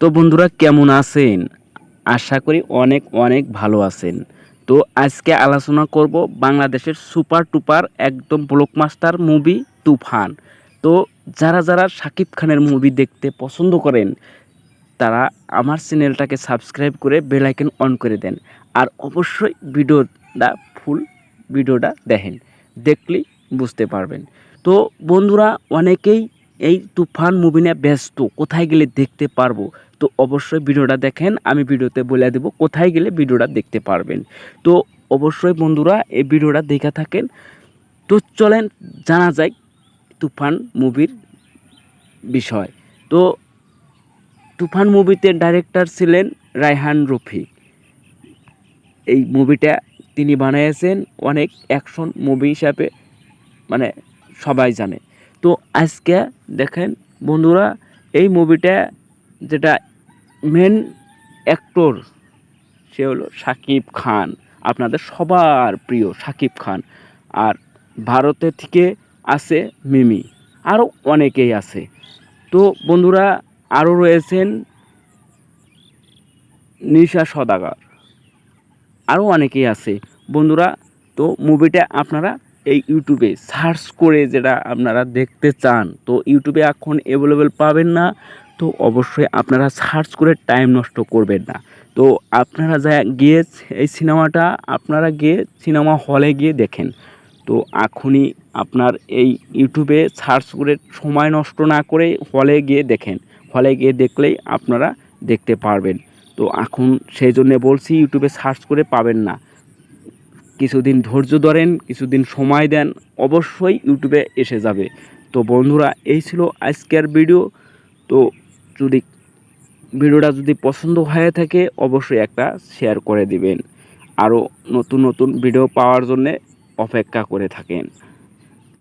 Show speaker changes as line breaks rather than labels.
তো বন্ধুরা কেমন আছেন? আশা করি অনেক অনেক ভালো আছেন। তো আজকে আলোচনা করব বাংলাদেশের সুপার টুপার একদম ব্লকবাস্টার মুভি তুফান। তো যারা শাকিব খানের মুভি দেখতে পছন্দ করেন তারা আমার চ্যানেলটাকে সাবস্ক্রাইব করে বেল আইকন অন করে দেন। আর অবশ্যই ফুল ভিডিওটা দেখেন, দেখলেই বুঝতে পারবেন। তো বন্ধুরা অনেকেই এই তুফান মুভি নিয়ে ব্যস্ত, কোথায় গেলে দেখতে পারবো। তো অবশ্যই ভিডিওটা দেখেন, আমি ভিডিওতে বলে দেবো কোথায় গেলে ভিডিওটা দেখতে পারবেন। তো অবশ্যই বন্ধুরা এই ভিডিওটা দেখে থাকেন। তো চলেন জানা যায় তুফান মুভির বিষয়। তো তুফান মুভিতে ডাইরেক্টর ছিলেন রায়হান রফি। এই মুভিটা তিনি বানিয়েছেন অনেক অ্যাকশন মুভি হিসাবে, মানে সবাই জানে। তো আজকে দেখেন বন্ধুরা, এই মুভিটা যেটা মেন অ্যাক্টর সে হলো শাকিব খান, আপনাদের সবার প্রিয় শাকিব খান। আর ভারতে থেকে আছে মিমি, আরও অনেকেই আছে। তো বন্ধুরা আরও রয়েছেন নিশা সওদাগর, আরও অনেকেই আছে বন্ধুরা। তো মুভিটা আপনারা এই ইউটিউবে সার্চ করে যেটা আপনারা দেখতে চান, তো ইউটিউবে এখন অ্যাভেলেবেল পাবেন না। তো অবশ্যই আপনারা সার্চ করে টাইম নষ্ট করবেন না। তো আপনারা যা গিয়ে এই সিনেমাটা আপনারা গিয়ে সিনেমা হলে গিয়ে দেখেন। তো এখনই আপনার এই ইউটিউবে সার্চ করে সময় নষ্ট না করে হলে গিয়ে দেখেন, হলে গিয়ে দেখলেই আপনারা দেখতে পারবেন। তো এখন সেই জন্যে বলছি ইউটিউবে সার্চ করে পাবেন না, কিছুদিন ধৈর্য ধরেন, কিছুদিন সময় দেন, অবশ্যই ইউটিউবে এসে যাবে। তো বন্ধুরা এই ছিল আজকের ভিডিও। তো যদি ভিডিওটা যদি পছন্দ হয়ে থাকে অবশ্যই একটা শেয়ার করে দিবেন। আরও নতুন নতুন ভিডিও পাওয়ার জন্যে অপেক্ষা করে থাকেন।